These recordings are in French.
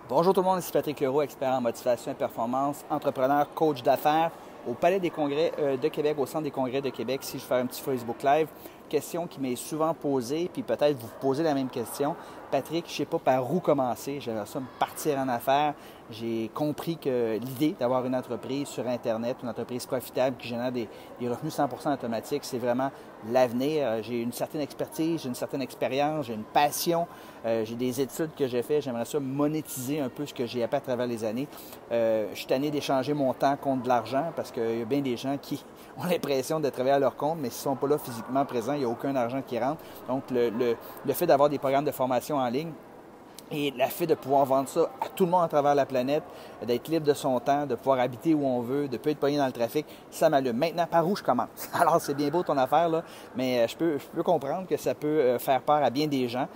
Bonjour tout le monde, ici Patrick Leroux, expert en motivation et performance, entrepreneur, coach d'affaires au Palais des Congrès de Québec, au Centre des Congrès de Québec. Si je fais un petit Facebook Live, question qui m'est souvent posée, puis peut-être vous posez la même question. Patrick, je ne sais pas par où commencer, j'aimerais ça me partir en affaires. J'ai compris que l'idée d'avoir une entreprise sur Internet, une entreprise profitable qui génère des revenus 100% automatiques, c'est vraiment l'avenir. J'ai une certaine expertise, j'ai une certaine expérience, j'ai une passion, j'ai des études que j'ai faites. J'aimerais ça monétiser un peu ce que j'ai appris à travers les années. Je suis tanné d'échanger mon temps contre de l'argent parce qu'il y a bien des gens qui ont l'impression de travailler à leur compte, mais s'ils ne sont pas là physiquement présents, il n'y a aucun argent qui rentre. Donc, le fait d'avoir des programmes de formation en ligne, et le fait de pouvoir vendre ça à tout le monde à travers la planète, d'être libre de son temps, de pouvoir habiter où on veut, de ne pas être pogné dans le trafic, ça m'allume. Maintenant, par où je commence? Alors, c'est bien beau ton affaire, là, mais je peux comprendre que ça peut faire peur à bien des gens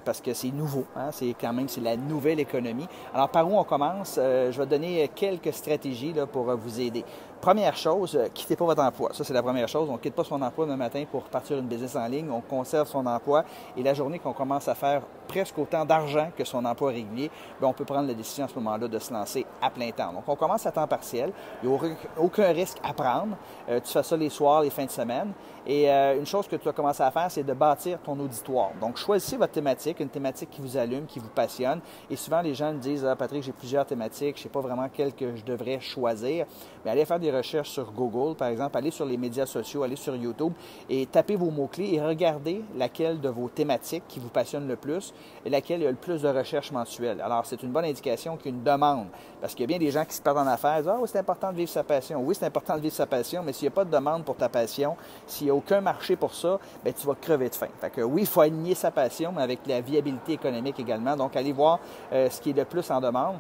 parce que c'est nouveau. Hein? C'est la nouvelle économie. Alors, par où on commence? Je vais donner quelques stratégies là, pour vous aider. Première chose, quittez pas votre emploi. Ça, c'est la première chose. On ne quitte pas son emploi le matin pour partir une business en ligne. On conserve son emploi et la journée qu'on commence à faire presque autant d'argent que son emploi régulier, bien, on peut prendre la décision à ce moment-là de se lancer à plein temps. Donc, on commence à temps partiel. Il n'y a aucun risque à prendre. Tu fais ça les soirs, les fins de semaine. Et une chose que tu dois commencer à faire, c'est de bâtir ton auditoire. Donc, choisissez votre thématique, une thématique qui vous allume, qui vous passionne. Et souvent, les gens me disent « Ah, Patrick, j'ai plusieurs thématiques, je ne sais pas vraiment quelle que je devrais choisir. » Mais allez faire des recherches sur Google, par exemple, allez sur les médias sociaux, allez sur YouTube et tapez vos mots-clés et regardez laquelle de vos thématiques qui vous passionne le plus et laquelle il y a le plus de recherches mensuelles. Alors, c'est une bonne indication qu'il y a une demande. Parce qu'il y a bien des gens qui se perdent en affaires et disent « Ah oui, c'est important de vivre sa passion. » Oui, c'est important de vivre sa passion, mais s'il n'y a pas de demande pour ta passion, s'il n'y a aucun marché pour ça, bien, tu vas crever de faim. Fait que oui, il faut aligner sa passion, mais avec la viabilité économique également. Donc, allez voir ce qui est le plus en demande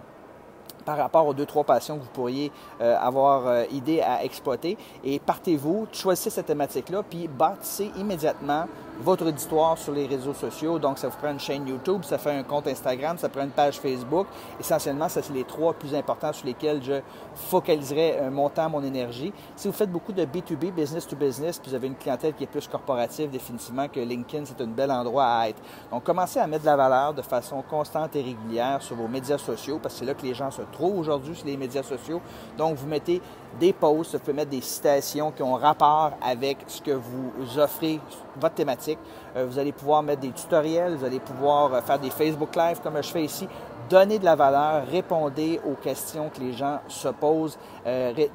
par rapport aux 2-3 passions que vous pourriez avoir idée à exploiter. Et partez-vous, choisissez cette thématique-là, puis bâtissez immédiatement votre auditoire sur les réseaux sociaux. Donc, ça vous prend une chaîne YouTube, ça fait un compte Instagram, ça prend une page Facebook. Essentiellement, ça, c'est les 3 plus importants sur lesquels je focaliserai mon temps, mon énergie. Si vous faites beaucoup de B2B, business to business, puis vous avez une clientèle qui est plus corporative, définitivement que LinkedIn, c'est un bel endroit à être. Donc, commencez à mettre de la valeur de façon constante et régulière sur vos médias sociaux, parce que c'est là que les gens se trouvent aujourd'hui sur les médias sociaux. Donc, vous mettez des posts, vous pouvez mettre des citations qui ont rapport avec ce que vous offrez, votre thématique. Vous allez pouvoir mettre des tutoriels, vous allez pouvoir faire des Facebook Live comme je fais ici. Donnez de la valeur, répondez aux questions que les gens se posent,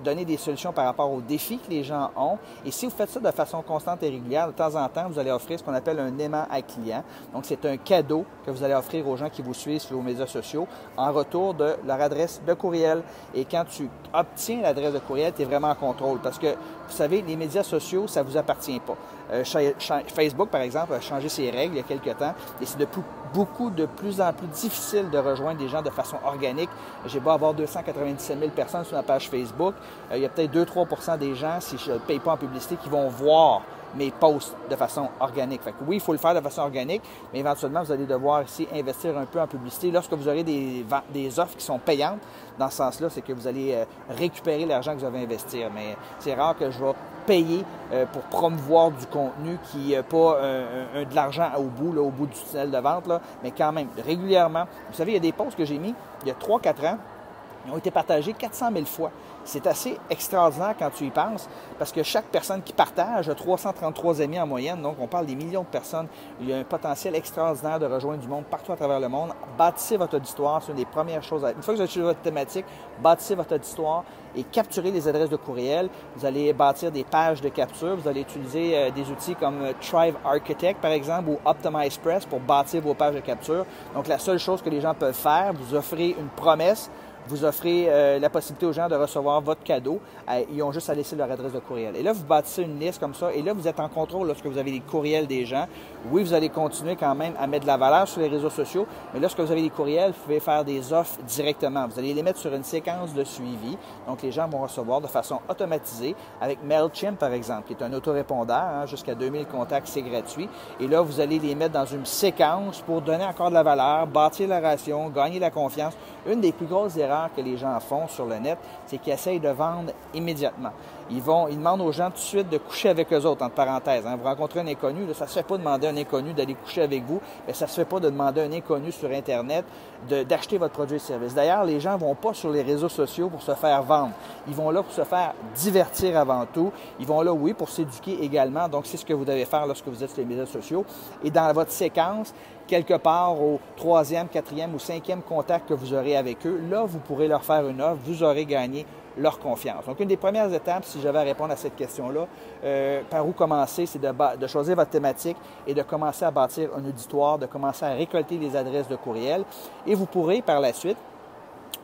donnez des solutions par rapport aux défis que les gens ont. Et si vous faites ça de façon constante et régulière, de temps en temps, vous allez offrir ce qu'on appelle un aimant à client. Donc, c'est un cadeau que vous allez offrir aux gens qui vous suivent sur vos médias sociaux en retour de leur adresse de courriel. Et quand tu obtiens l'adresse de courriel, tu es vraiment en contrôle parce que, vous savez, les médias sociaux, ça ne vous appartient pas. Facebook, par exemple, a changé ses règles il y a quelques temps et c'est de plus en plus difficile de rejoindre des gens de façon organique. J'ai beau avoir 297 000 personnes sur ma page Facebook. Il y a peut-être 2-3 % des gens, si je ne paye pas en publicité, qui vont voir mes posts de façon organique. Fait que oui, il faut le faire de façon organique, mais éventuellement, vous allez devoir ici investir un peu en publicité. Lorsque vous aurez des offres qui sont payantes, dans ce sens-là, c'est que vous allez récupérer l'argent que vous avez investi. Mais c'est rare que je vais payer pour promouvoir du contenu qui n'a pas de l'argent au bout du tunnel de vente, là, mais quand même, régulièrement. Vous savez, il y a des posts que j'ai mis il y a 3-4 ans, ils ont été partagés 400 000 fois. C'est assez extraordinaire quand tu y penses, parce que chaque personne qui partage a 333 amis en moyenne, donc on parle des millions de personnes. Il y a un potentiel extraordinaire de rejoindre du monde partout à travers le monde. Bâtissez votre auditoire, c'est une des premières choses. Une fois que vous avez choisi votre thématique, bâtissez votre auditoire et capturez les adresses de courriel. Vous allez bâtir des pages de capture. Vous allez utiliser des outils comme Thrive Architect, par exemple, ou OptimizePress pour bâtir vos pages de capture. Donc, la seule chose que les gens peuvent faire, vous offrez une promesse. Vous offrez la possibilité aux gens de recevoir votre cadeau. Ils ont juste à laisser leur adresse de courriel. Et là, vous bâtissez une liste comme ça. Et là, vous êtes en contrôle lorsque vous avez les courriels des gens. Oui, vous allez continuer quand même à mettre de la valeur sur les réseaux sociaux. Mais lorsque vous avez des courriels, vous pouvez faire des offres directement. Vous allez les mettre sur une séquence de suivi. Donc, les gens vont recevoir de façon automatisée avec MailChimp, par exemple, qui est un autorépondeur. Hein, jusqu'à 2000 contacts, c'est gratuit. Et là, vous allez les mettre dans une séquence pour donner encore de la valeur, bâtir la relation, gagner la confiance. Une des plus grosses erreurs que les gens font sur le net, c'est qu'ils essayent de vendre immédiatement. Ils demandent aux gens tout de suite de coucher avec eux autres, entre parenthèses. Hein. Vous rencontrez un inconnu, là, ça ne se fait pas de demander à un inconnu d'aller coucher avec vous, mais ça ne se fait pas de demander à un inconnu sur Internet d'acheter votre produit et service. D'ailleurs, les gens ne vont pas sur les réseaux sociaux pour se faire vendre. Ils vont là pour se faire divertir avant tout. Ils vont là, oui, pour s'éduquer également. Donc, c'est ce que vous devez faire lorsque vous êtes sur les médias sociaux. Et dans votre séquence, quelque part au 3e, 4e ou 5e contact que vous aurez avec eux, là, vous pourrez leur faire une offre, vous aurez gagné leur confiance. Donc, une des premières étapes, si j'avais à répondre à cette question-là, par où commencer, c'est de choisir votre thématique et de commencer à bâtir un auditoire, de commencer à récolter les adresses de courriel. Et vous pourrez, par la suite,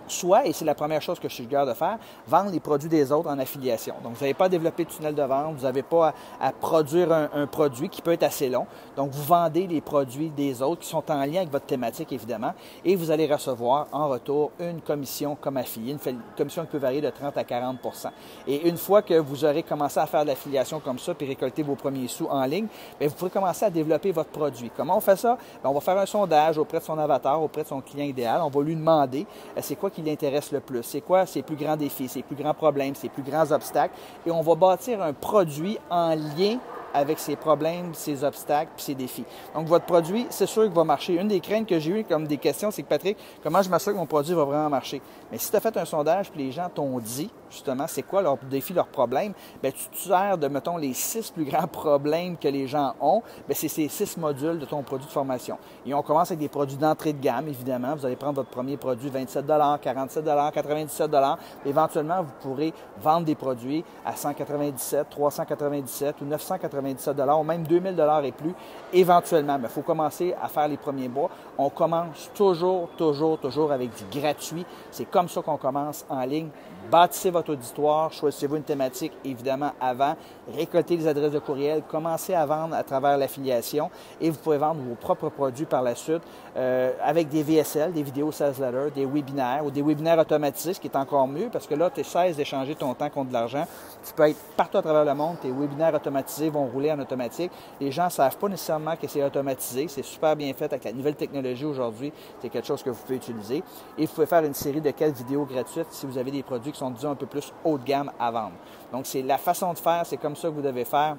soit, et c'est la première chose que je suggère de faire, vendre les produits des autres en affiliation. Donc, vous n'avez pas à développer de tunnel de vente, vous n'avez pas à produire un produit qui peut être assez long. Donc, vous vendez les produits des autres qui sont en lien avec votre thématique, évidemment, et vous allez recevoir en retour une commission comme affilié, une commission qui peut varier de 30 à 40 %. Et une fois que vous aurez commencé à faire de l'affiliation comme ça, puis récolter vos premiers sous en ligne, bien, vous pourrez commencer à développer votre produit. Comment on fait ça? Bien, on va faire un sondage auprès de son avatar, auprès de son client idéal. On va lui demander c'est quoi qui l'intéresse le plus, c'est quoi ses plus grands défis, ses plus grands problèmes, ses plus grands obstacles, et on va bâtir un produit en lien avec ses problèmes, ses obstacles puis ses défis. Donc, votre produit, c'est sûr qu'il va marcher. Une des craintes que j'ai eues comme des questions, c'est que Patrick, comment je m'assure que mon produit va vraiment marcher? Mais si tu as fait un sondage puis les gens t'ont dit, justement, c'est quoi leurs défis, leurs problèmes, bien, tu te sers de, mettons, les 6 plus grands problèmes que les gens ont, bien, c'est ces 6 modules de ton produit de formation. Et on commence avec des produits d'entrée de gamme, évidemment. Vous allez prendre votre premier produit, 27 47 97 Éventuellement, vous pourrez vendre des produits à 197 397 ou 997 ou même 2000 et plus, éventuellement. Mais il faut commencer à faire les premiers mois. On commence toujours avec du gratuit. C'est comme ça qu'on commence en ligne. Bâtissez votre auditoire, choisissez-vous une thématique, évidemment, avant, récoltez les adresses de courriel, commencez à vendre à travers l'affiliation et vous pouvez vendre vos propres produits par la suite avec des VSL, des vidéos sales letters, des webinaires ou des webinaires automatisés, ce qui est encore mieux parce que là, tu cesses d'échanger ton temps contre de l'argent. Tu peux être partout à travers le monde, tes webinaires automatisés vont rouler en automatique. Les gens ne savent pas nécessairement que c'est automatisé, c'est super bien fait avec la nouvelle technologie aujourd'hui, c'est quelque chose que vous pouvez utiliser. Et vous pouvez faire une série de 4 vidéos gratuites si vous avez des produits qui sont, disons, un peu plus haut de gamme à vendre. Donc, c'est la façon de faire, c'est comme ça que vous devez faire.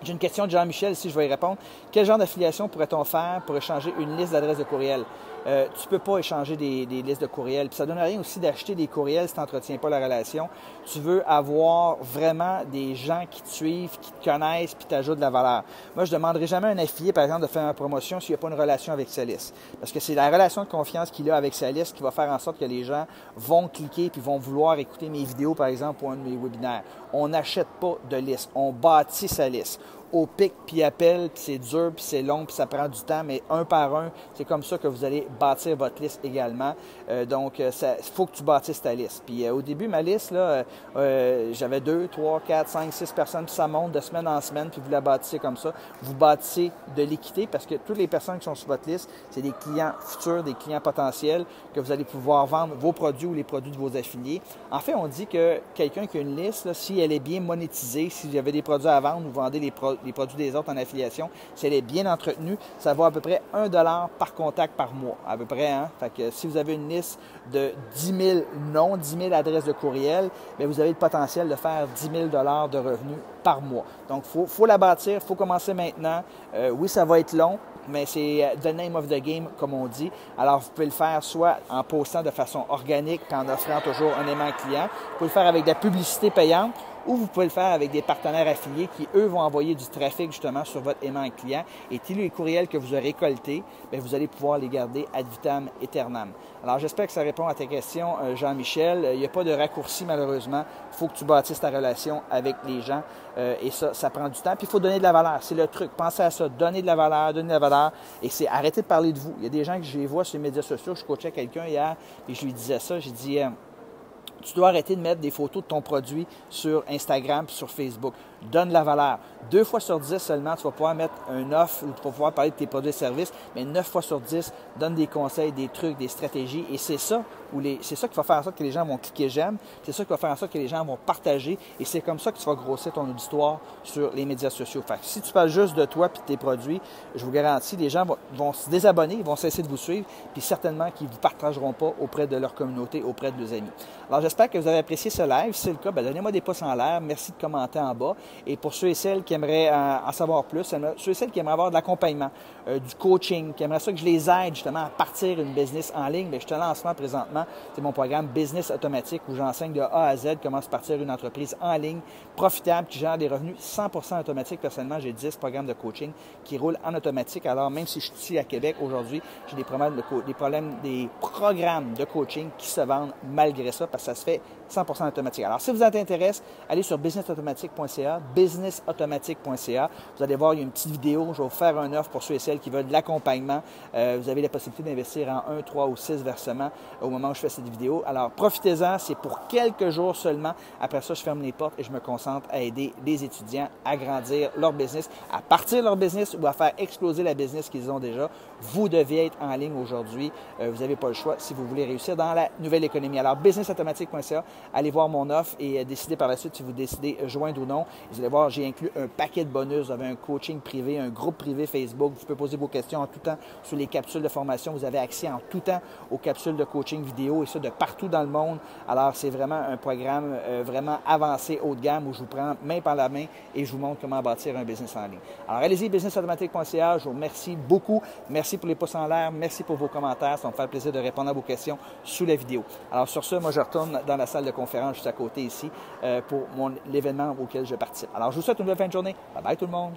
J'ai une question de Jean-Michel, si je vais y répondre. Quel genre d'affiliation pourrait-on faire pour échanger une liste d'adresses de courriel? Tu ne peux pas échanger des listes de courriels. Puis ça ne donne rien aussi d'acheter des courriels si tu n'entretiens pas la relation. Tu veux avoir vraiment des gens qui te suivent, qui te connaissent, puis t'ajoutent de la valeur. Moi, je ne demanderai jamais à un affilié, par exemple, de faire ma promotion s'il n'y a pas une relation avec sa liste. Parce que c'est la relation de confiance qu'il a avec sa liste qui va faire en sorte que les gens vont cliquer puis vont vouloir écouter mes vidéos, par exemple, ou un de mes webinaires. On n'achète pas de liste. On bâtit sa liste. Au pic, puis appel, puis c'est dur, puis c'est long, puis ça prend du temps, mais un par un, c'est comme ça que vous allez bâtir votre liste également. Donc, il faut que tu bâtisses ta liste. Puis au début, ma liste, là, j'avais 2, 3, 4, 5, 6 personnes, puis ça monte de semaine en semaine, puis vous la bâtissez comme ça. Vous bâtissez de l'équité parce que toutes les personnes qui sont sur votre liste, c'est des clients futurs, des clients potentiels que vous allez pouvoir vendre vos produits ou les produits de vos affiliés. En fait, on dit que quelqu'un qui a une liste, là, si elle est bien monétisée, si vous avez des produits à vendre, vous vendez les produits des autres en affiliation, si elle est bien entretenue, ça vaut à peu près 1 $ par contact par mois, à peu près. Hein? Fait que si vous avez une liste de 10 000 noms, 10 000 adresses de courriel, bien, vous avez le potentiel de faire 10 000 $ de revenus par mois. Donc, il faut la bâtir, il faut commencer maintenant. Oui, ça va être long, mais c'est the name of the game, comme on dit. Alors, vous pouvez le faire soit en postant de façon organique, puis en offrant toujours un aimant client. Vous pouvez le faire avec de la publicité payante, ou vous pouvez le faire avec des partenaires affiliés qui, eux, vont envoyer du trafic justement sur votre aimant client. Et tous les courriels que vous aurez récoltés, bien, vous allez pouvoir les garder ad vitam aeternam. Alors, j'espère que ça répond à ta question, Jean-Michel. Il n'y a pas de raccourci, malheureusement. Il faut que tu bâtisses ta relation avec les gens. Et ça prend du temps. Puis, il faut donner de la valeur. C'est le truc. Pensez à ça. Donner de la valeur, donner de la valeur. Et c'est arrêter de parler de vous. Il y a des gens que je les vois sur les médias sociaux. Je coachais quelqu'un hier et je lui disais ça. J'ai dit... tu dois arrêter de mettre des photos de ton produit sur Instagram et sur Facebook. Donne la valeur. 2 fois sur 10 seulement, tu vas pouvoir mettre une offre ou tu vas pouvoir parler de tes produits et services, mais 9 fois sur 10, donne des conseils, des trucs, des stratégies. Et c'est ça c'est ça qui va faire en sorte que les gens vont cliquer j'aime, c'est ça qui va faire en sorte que les gens vont partager et c'est comme ça que tu vas grossir ton auditoire sur les médias sociaux. Fait que si tu parles juste de toi et de tes produits, je vous garantis, les gens vont se désabonner, ils vont cesser de vous suivre, puis certainement qu'ils ne vous partageront pas auprès de leur communauté, auprès de leurs amis. Alors, j'espère que vous avez apprécié ce live. Si c'est le cas, donnez-moi des pouces en l'air. Merci de commenter en bas. Et pour ceux et celles qui aimeraient en savoir plus, ceux et celles qui aimeraient avoir de l'accompagnement, du coaching, qui aimeraient ça que je les aide justement à partir une business en ligne, bien, je te lance présentement. C'est mon programme Business Automatique où j'enseigne de A à Z comment se partir une entreprise en ligne, profitable, qui génère des revenus 100% automatiques. Personnellement, j'ai 10 programmes de coaching qui roulent en automatique. Alors, même si je suis ici à Québec aujourd'hui, j'ai des programmes de coaching qui se vendent malgré ça parce que ça se fait 100% automatique. Alors, si vous êtes intéressé, allez sur businessautomatique.ca, businessautomatique.ca. Vous allez voir, il y a une petite vidéo. Je vais vous faire une offre pour ceux et celles qui veulent de l'accompagnement. Vous avez la possibilité d'investir en 1, 3 ou 6 versements au moment où je fais cette vidéo. Alors, profitez-en. C'est pour quelques jours seulement. Après ça, je ferme les portes et je me concentre à aider les étudiants à grandir leur business, à partir de leur business ou à faire exploser la business qu'ils ont déjà. Vous devez être en ligne aujourd'hui. Vous n'avez pas le choix si vous voulez réussir dans la nouvelle économie. Alors, businessautomatique.ca, allez voir mon offre et décidez par la suite si vous décidez joindre ou non. Vous allez voir, j'ai inclus un paquet de bonus. Vous avez un coaching privé, un groupe privé Facebook. Vous pouvez poser vos questions en tout temps sur les capsules de formation. Vous avez accès en tout temps aux capsules de coaching vidéo et ça de partout dans le monde. Alors, c'est vraiment un programme vraiment avancé, haut de gamme où je vous prends main par la main et je vous montre comment bâtir un business en ligne. Alors, allez-y, businessautomatique.ca. Je vous remercie beaucoup. Merci pour les pouces en l'air. Merci pour vos commentaires. Ça va me faire plaisir de répondre à vos questions sous la vidéo. Alors, sur ce, moi, je retourne dans la salle de conférence juste à côté ici pour l'événement auquel je participe. Alors, je vous souhaite une bonne fin de journée. Bye bye tout le monde.